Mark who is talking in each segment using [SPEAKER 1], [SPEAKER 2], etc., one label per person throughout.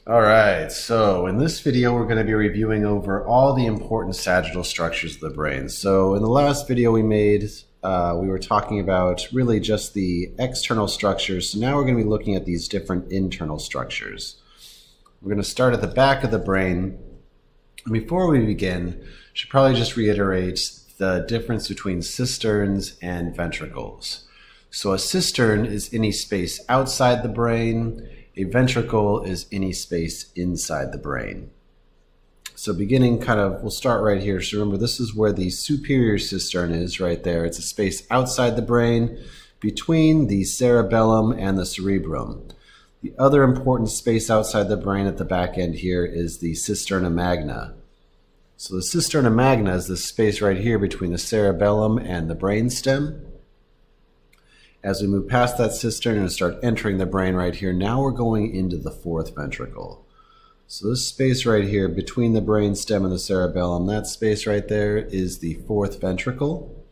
[SPEAKER 1] All right, so in this video, we're going to be reviewing over all the important sagittal structures of the brain. So in the last video we made, we were talking about really just the external structures. So now we're going to be looking at these different internal structures. We're going to start at the back of the brain. And before we begin, I should probably just reiterate the difference between cisterns and ventricles. So a cistern is any space outside the brain. A ventricle is any space inside the brain. So we'll start right here. So remember, this is where the superior cistern is right there. It's a space outside the brain between the cerebellum and the cerebrum. The other important space outside the brain at the back end here is the cisterna magna. So the cisterna magna is this space right here between the cerebellum and the brainstem. As we move past that cistern and start entering the brain right here, now we're going into the fourth ventricle. So this space right here between the brainstem and the cerebellum, that space right there is the fourth ventricle.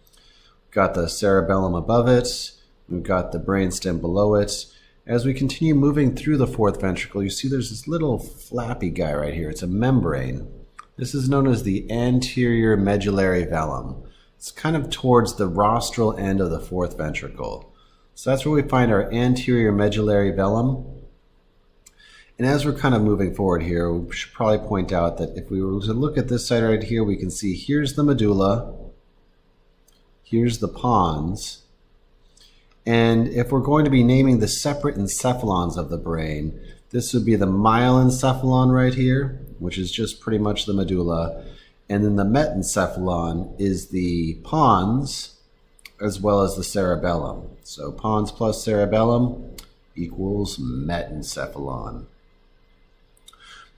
[SPEAKER 1] We've got the cerebellum above it. We've got the brainstem below it. As we continue moving through the fourth ventricle, you see there's this little flappy guy right here. It's a membrane. This is known as the anterior medullary velum. It's kind of towards the rostral end of the fourth ventricle. So that's where we find our anterior medullary velum. And as we're kind of moving forward here, we should probably point out that if we were to look at this side right here, we can see here's the medulla, here's the pons. And if we're going to be naming the separate encephalons of the brain, this would be the myelencephalon right here, which is just pretty much the medulla. And then the metencephalon is the pons, as well as the cerebellum. So pons plus cerebellum equals metencephalon.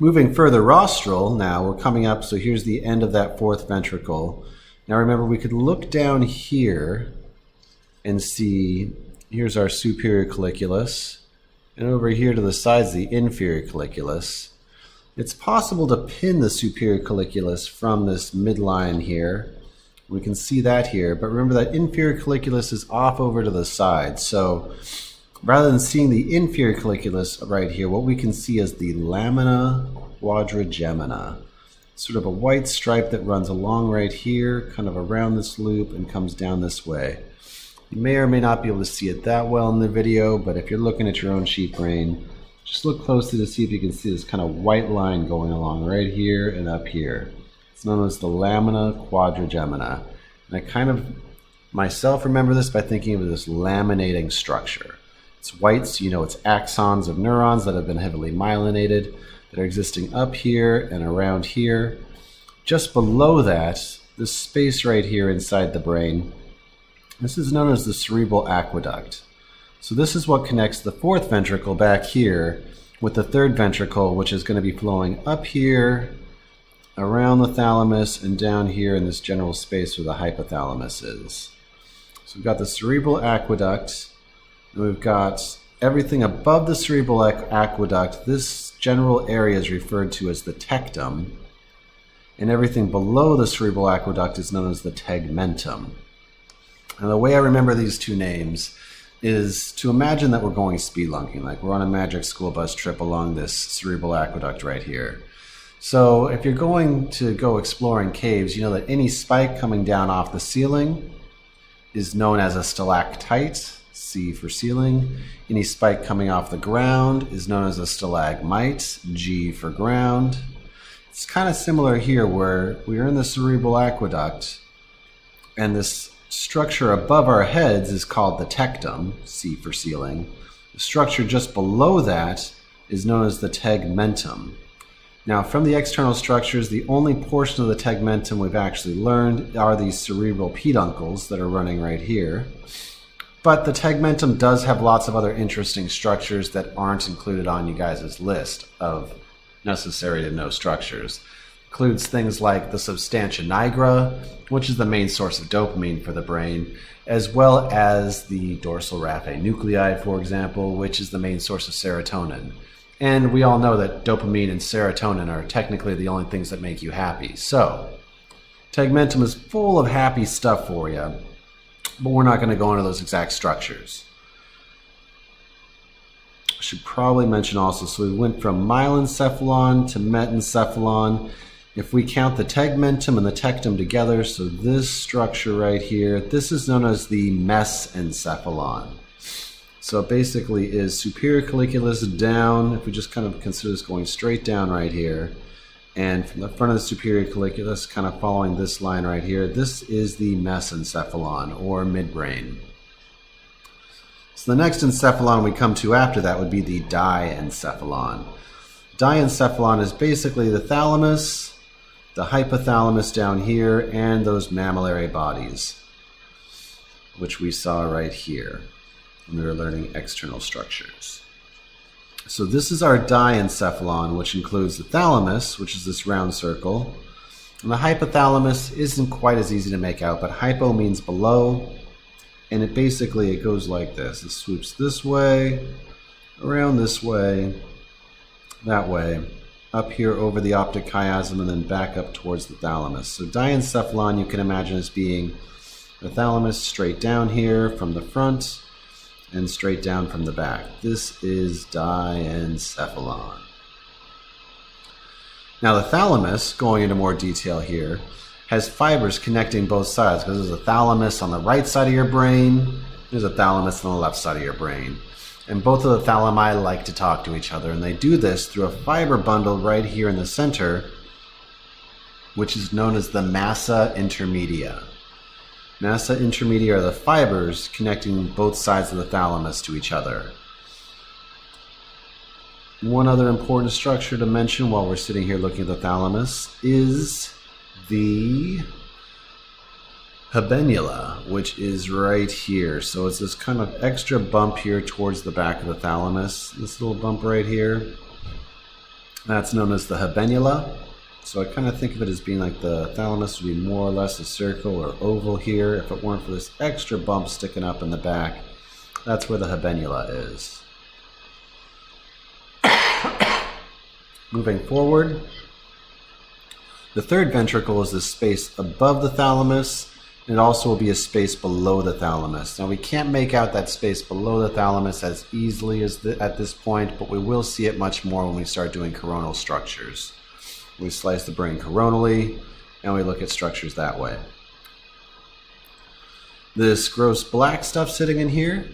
[SPEAKER 1] Moving further rostral, now we're coming up, so here's the end of that fourth ventricle. Now remember, we could look down here and see, here's our superior colliculus, and over here to the sides, the inferior colliculus. It's possible to pin the superior colliculus from this midline here. We can see that here, but remember that inferior colliculus is off over to the side. So rather than seeing the inferior colliculus right here, what we can see is the lamina quadrigemina. Sort of a white stripe that runs along right here, kind of around this loop and comes down this way. You may or may not be able to see it that well in the video, but if you're looking at your own sheep brain, just look closely to see if you can see this kind of white line going along right here and up here. It's known as the lamina quadrigemina. And I kind of myself remember this by thinking of this laminating structure. It's white, so you know it's axons of neurons that have been heavily myelinated that are existing up here and around here. Just below that, this space right here inside the brain, this is known as the cerebral aqueduct. So this is what connects the fourth ventricle back here with the third ventricle, which is going to be flowing up here, around the thalamus, and down here in this general space where the hypothalamus is. So we've got the cerebral aqueduct, and we've got everything above the cerebral aqueduct. This general area is referred to as the tectum, and everything below the cerebral aqueduct is known as the tegmentum. And the way I remember these two names is to imagine that we're going spelunking, like we're on a magic school bus trip along this cerebral aqueduct right here. So if you're going to go exploring caves, you know that any spike coming down off the ceiling is known as a stalactite, C for ceiling. Any spike coming off the ground is known as a stalagmite, G for ground. It's kind of similar here where we are in the cerebral aqueduct, and this structure above our heads is called the tectum, C for ceiling. The structure just below that is known as the tegmentum. Now, from the external structures, the only portion of the tegmentum we've actually learned are these cerebral peduncles that are running right here. But the tegmentum does have lots of other interesting structures that aren't included on you guys' list of necessary to know structures. Includes things like the substantia nigra, which is the main source of dopamine for the brain, as well as the dorsal raphe nuclei, for example, which is the main source of serotonin. And we all know that dopamine and serotonin are technically the only things that make you happy. So, tegmentum is full of happy stuff for you, but we're not going to go into those exact structures. should probably mention also, so we went from myelencephalon to metencephalon. If we count the tegmentum and the tectum together, so this structure right here, this is known as the mesencephalon. So it basically is superior colliculus down, if we just kind of consider this going straight down right here, and from the front of the superior colliculus, kind of following this line right here, this is the mesencephalon, or midbrain. So the next encephalon we come to after that would be the diencephalon. Diencephalon is basically the thalamus, the hypothalamus down here, and those mammillary bodies, which we saw right here when we were learning external structures. So this is our diencephalon, which includes the thalamus, which is this round circle. And the hypothalamus isn't quite as easy to make out, but hypo means below, and it basically goes like this. It swoops this way, around this way, that way, up here over the optic chiasm, and then back up towards the thalamus. So diencephalon you can imagine as being the thalamus straight down here from the front and straight down from the back. This is diencephalon. Now the thalamus, going into more detail here, has fibers connecting both sides, because there's a thalamus on the right side of your brain, there's a thalamus on the left side of your brain. And both of the thalami like to talk to each other, and they do this through a fiber bundle right here in the center, which is known as the massa intermedia. Massa intermedia are the fibers connecting both sides of the thalamus to each other. One other important structure to mention while we're sitting here looking at the thalamus is the habenula, which is right here. So it's this kind of extra bump here towards the back of the thalamus. This little bump right here, that's known as the habenula. So I kind of think of it as being like the thalamus would be more or less a circle or oval here. If it weren't for this extra bump sticking up in the back, that's where the habenula is. Moving forward, the third ventricle is this space above the thalamus, and it also will be a space below the thalamus. Now we can't make out that space below the thalamus as easily as at this point, but we will see it much more when we start doing coronal structures. We slice the brain coronally, and we look at structures that way. This gross black stuff sitting in here,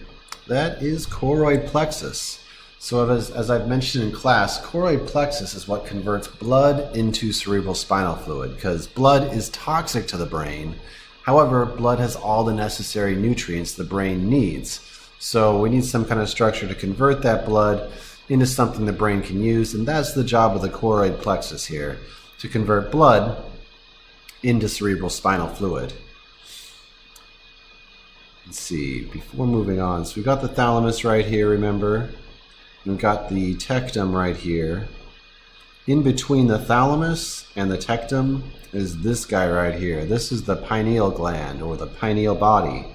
[SPEAKER 1] that is choroid plexus. So as I've mentioned in class, choroid plexus is what converts blood into cerebral spinal fluid, because blood is toxic to the brain. However, blood has all the necessary nutrients the brain needs. So we need some kind of structure to convert that blood into something the brain can use, and that's the job of the choroid plexus here, to convert blood into cerebral spinal fluid. Let's see, before moving on, so we've got the thalamus right here, remember? We've got the tectum right here. In between the thalamus and the tectum is this guy right here. This is the pineal gland, or the pineal body.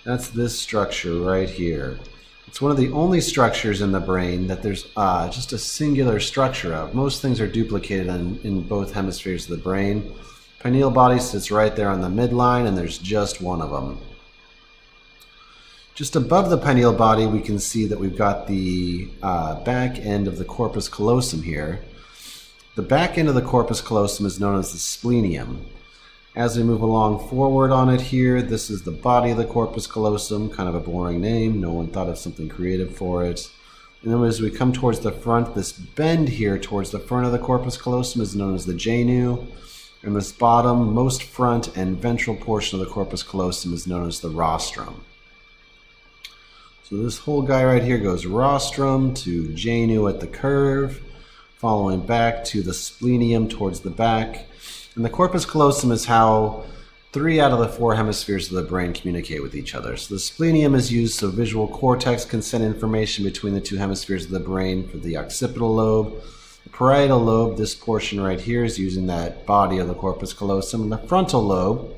[SPEAKER 1] That's this structure right here. It's one of the only structures in the brain that there's just a singular structure of. Most things are duplicated in both hemispheres of the brain. Pineal body sits right there on the midline, and there's just one of them. Just above the pineal body, we can see that we've got the back end of the corpus callosum here. The back end of the corpus callosum is known as the splenium. As we move along forward on it here, this is the body of the corpus callosum, kind of a boring name. No one thought of something creative for it. And then as we come towards the front, this bend here towards the front of the corpus callosum is known as the genu. And this bottom, most front and ventral portion of the corpus callosum is known as the rostrum. So this whole guy right here goes rostrum to genu at the curve, following back to the splenium towards the back. And the corpus callosum is how 3 out of the 4 hemispheres of the brain communicate with each other. So the splenium is used so visual cortex can send information between the 2 hemispheres of the brain for the occipital lobe. The parietal lobe, this portion right here, is using that body of the corpus callosum. And the frontal lobe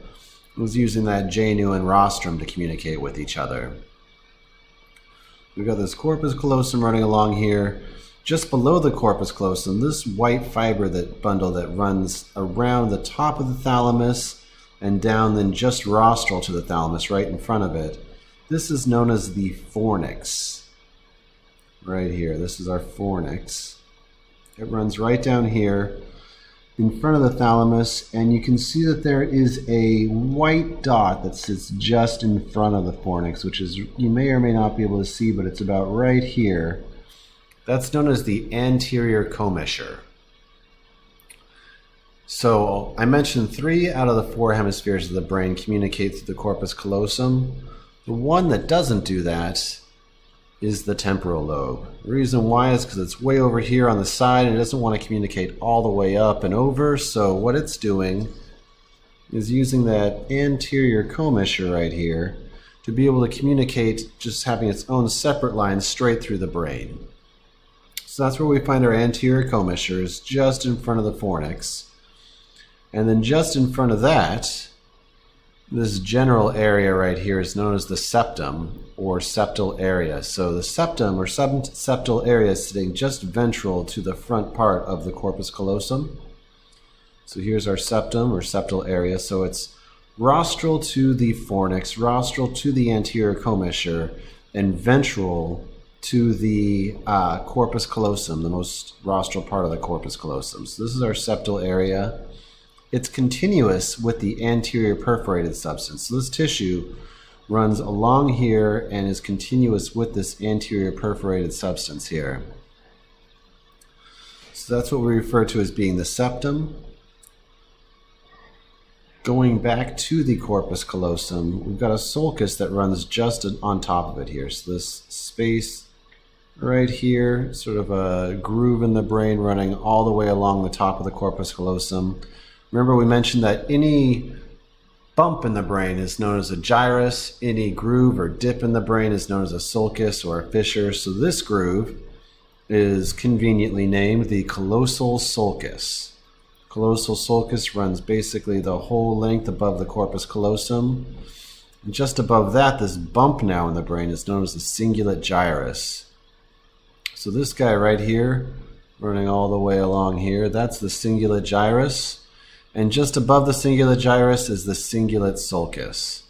[SPEAKER 1] is using that genu and rostrum to communicate with each other. We've got this corpus callosum running along here. Just below the corpus callosum, this white fiber bundle that runs around the top of the thalamus and down then just rostral to the thalamus right in front of it, this is known as the fornix. right here. This is our fornix. It runs right down here in front of the thalamus, and you can see that there is a white dot that sits just in front of the fornix, which is, you may or may not be able to see, but it's about right here. That's known as the anterior commissure. So I mentioned 3 out of the 4 hemispheres of the brain communicate through the corpus callosum. The one that doesn't do that is the temporal lobe. The reason why is because it's way over here on the side and it doesn't want to communicate all the way up and over. So what it's doing is using that anterior commissure right here to be able to communicate, just having its own separate line straight through the brain. So that's where we find our anterior commissures, just in front of the fornix. And then just in front of that, this general area right here is known as the septum or septal area. So the septum or subseptal area is sitting just ventral to the front part of the corpus callosum. So here's our septum or septal area. So it's rostral to the fornix, rostral to the anterior commissure, and ventral to the corpus callosum, the most rostral part of the corpus callosum. So this is our septal area. It's continuous with the anterior perforated substance. So this tissue runs along here and is continuous with this anterior perforated substance here. So that's what we refer to as being the septum. Going back to the corpus callosum, we've got a sulcus that runs just on top of it here. So this space right here, sort of a groove in the brain running all the way along the top of the corpus callosum. Remember, we mentioned that any bump in the brain is known as a gyrus. Any groove or dip in the brain is known as a sulcus or a fissure. So this groove is conveniently named the callosal sulcus. Callosal sulcus runs basically the whole length above the corpus callosum. And just above that, this bump now in the brain is known as the cingulate gyrus. So this guy right here, running all the way along here, that's the cingulate gyrus. And just above the cingulate gyrus is the cingulate sulcus.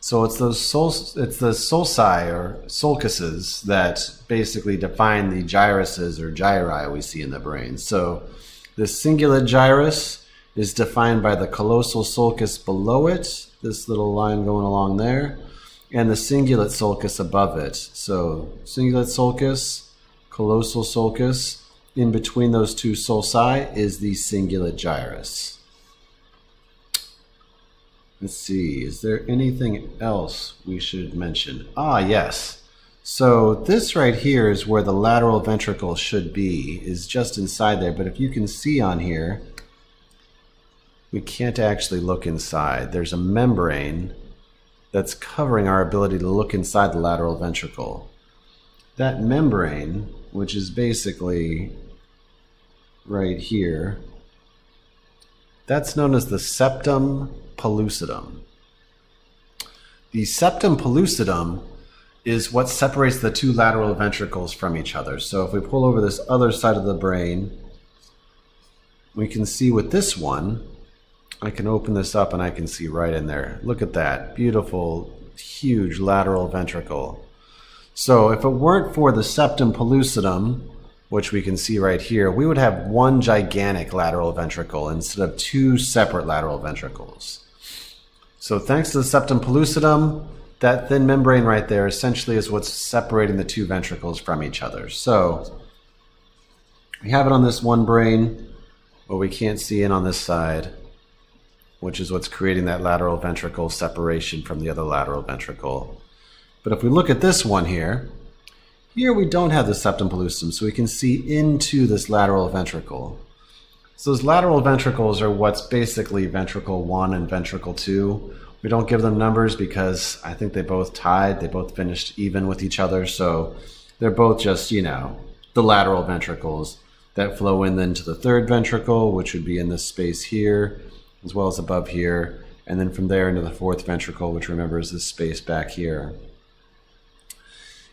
[SPEAKER 1] So it's the sulci or sulcuses that basically define the gyruses or gyri we see in the brain. So the cingulate gyrus is defined by the callosal sulcus below it, this little line going along there, and the cingulate sulcus above it. So cingulate sulcus, callosal sulcus, in between those two sulci is the cingulate gyrus. Let's see, is there anything else we should mention? Ah, yes. So this right here is where the lateral ventricle should be, is just inside there. But if you can see on here, we can't actually look inside. There's a membrane that's covering our ability to look inside the lateral ventricle. That membrane, which is basically right here, that's known as the septum pellucidum. The septum pellucidum is what separates the two lateral ventricles from each other. So if we pull over this other side of the brain, we can see with this one, I can open this up and I can see right in there. Look at that beautiful, huge lateral ventricle. So if it weren't for the septum pellucidum, which we can see right here, we would have one gigantic lateral ventricle instead of two separate lateral ventricles. So thanks to the septum pellucidum, that thin membrane right there essentially is what's separating the two ventricles from each other. So we have it on this one brain, but we can't see it on this side, which is what's creating that lateral ventricle separation from the other lateral ventricle. But if we look at this one here, here we don't have the septum pellucidum, so we can see into this lateral ventricle. So those lateral ventricles are what's basically ventricle 1 and ventricle 2. We don't give them numbers because I think they both tied. They both finished even with each other. So they're both just, you know, the lateral ventricles that flow in then to the third ventricle, which would be in this space here, as well as above here. And then from there into the fourth ventricle, which remember is this space back here.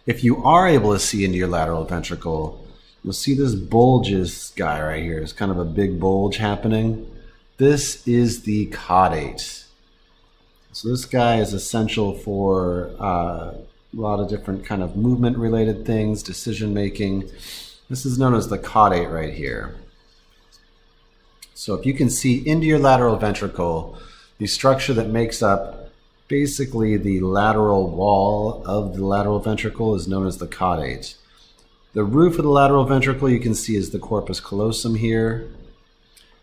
[SPEAKER 1] If you are able to see into your lateral ventricle, you'll see this bulges guy right here. It's kind of a big bulge happening. This is the caudate. So this guy is essential for a lot of different kind of movement related things, decision making. This is known as the caudate right here. So if you can see into your lateral ventricle, the structure that makes up basically the lateral wall of the lateral ventricle is known as the caudate. The roof of the lateral ventricle you can see is the corpus callosum here,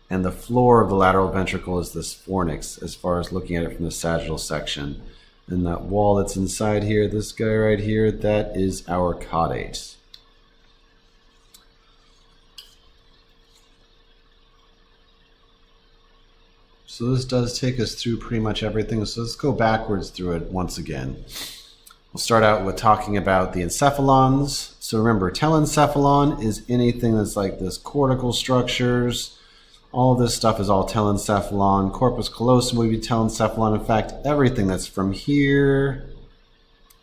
[SPEAKER 1] and the floor of the lateral ventricle is this fornix as far as looking at it from the sagittal section. And that wall that's inside here, this guy right here, that is our caudate. So this does take us through pretty much everything. So let's go backwards through it once again. We'll start out with talking about the encephalons. So remember, telencephalon is anything that's like this cortical structures. All of this stuff is all telencephalon. Corpus callosum would be telencephalon. In fact, everything that's from here,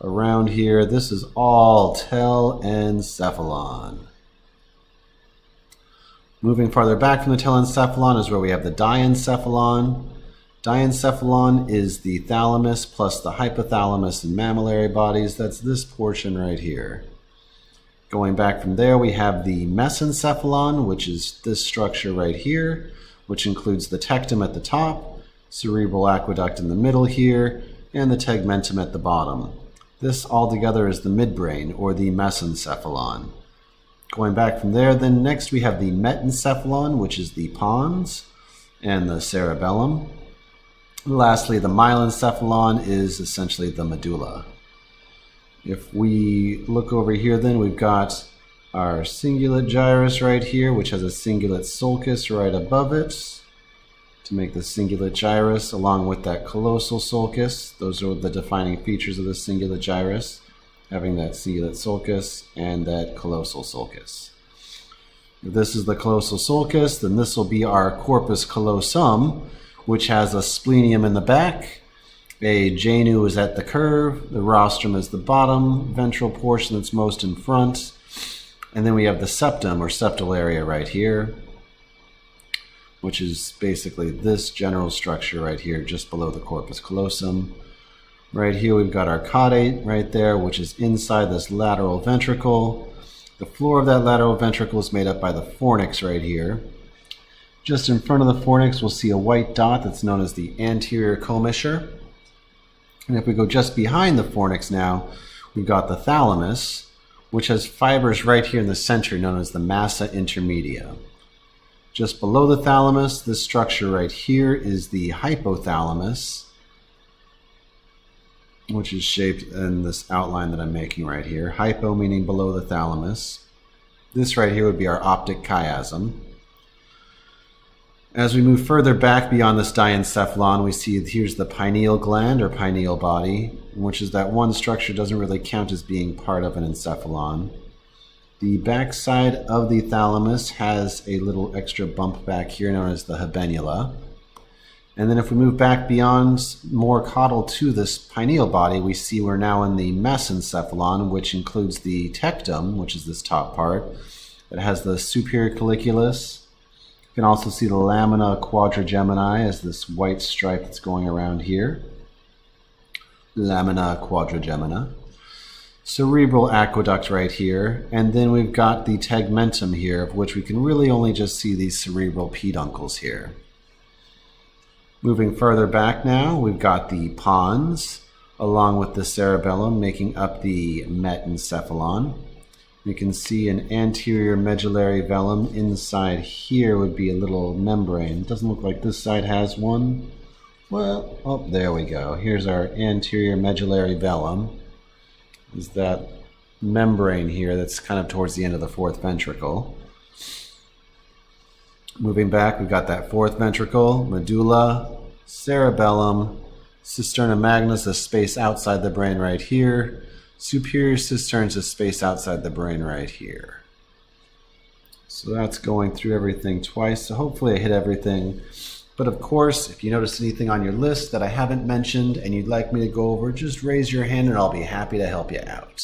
[SPEAKER 1] around here, this is all telencephalon. Moving farther back from the telencephalon is where we have the diencephalon. Diencephalon is the thalamus plus the hypothalamus and mammillary bodies. That's this portion right here. Going back from there, we have the mesencephalon, which is this structure right here, which includes the tectum at the top, cerebral aqueduct in the middle here, and the tegmentum at the bottom. This all together is the midbrain, or the mesencephalon. Going back from there, then next we have the metencephalon, which is the pons, and the cerebellum. And lastly, the myelencephalon is essentially the medulla. If we look over here, then we've got our cingulate gyrus right here, which has a cingulate sulcus right above it to make the cingulate gyrus, along with that callosal sulcus. Those are the defining features of the cingulate gyrus, having that cingulate sulcus and that callosal sulcus. If this is the callosal sulcus, then this will be our corpus callosum, which has a splenium in the back. A genu is at the curve, the rostrum is the bottom ventral portion that's most in front, and then we have the septum or septal area right here, which is basically this general structure right here just below the corpus callosum. Right here we've got our caudate right there, which is inside this lateral ventricle. The floor of that lateral ventricle is made up by the fornix right here. Just in front of the fornix we'll see a white dot that's known as the anterior commissure. And if we go just behind the fornix now, we've got the thalamus, which has fibers right here in the center known as the massa intermedia. Just below the thalamus, this structure right here is the hypothalamus, which is shaped in this outline that I'm making right here. Hypo meaning below the thalamus. This right here would be our optic chiasm. As we move further back beyond this diencephalon, we see here's the pineal gland or pineal body, which is that one structure doesn't really count as being part of an encephalon. The backside of the thalamus has a little extra bump back here known as the habenula. And then if we move back beyond more caudal to this pineal body, we see we're now in the mesencephalon, which includes the tectum, which is this top part. It has the superior colliculus. You can also see the lamina quadrigemini as this white stripe that's going around here. Lamina quadrigemina. Cerebral aqueduct right here. And then we've got the tegmentum here, of which we can really only just see these cerebral peduncles here. Moving further back now, we've got the pons, along with the cerebellum, making up the metencephalon. You can see an anterior medullary velum. Inside here would be a little membrane. It doesn't look like this side has one. Well, oh, there we go. Here's our anterior medullary velum. Is that membrane here that's kind of towards the end of the fourth ventricle. Moving back, we've got that fourth ventricle, medulla, cerebellum, cisterna magna, the space outside the brain right here. Superior cisterns is space outside the brain right here. So that's going through everything twice. So hopefully I hit everything. But of course, if you notice anything on your list that I haven't mentioned and you'd like me to go over, just raise your hand and I'll be happy to help you out.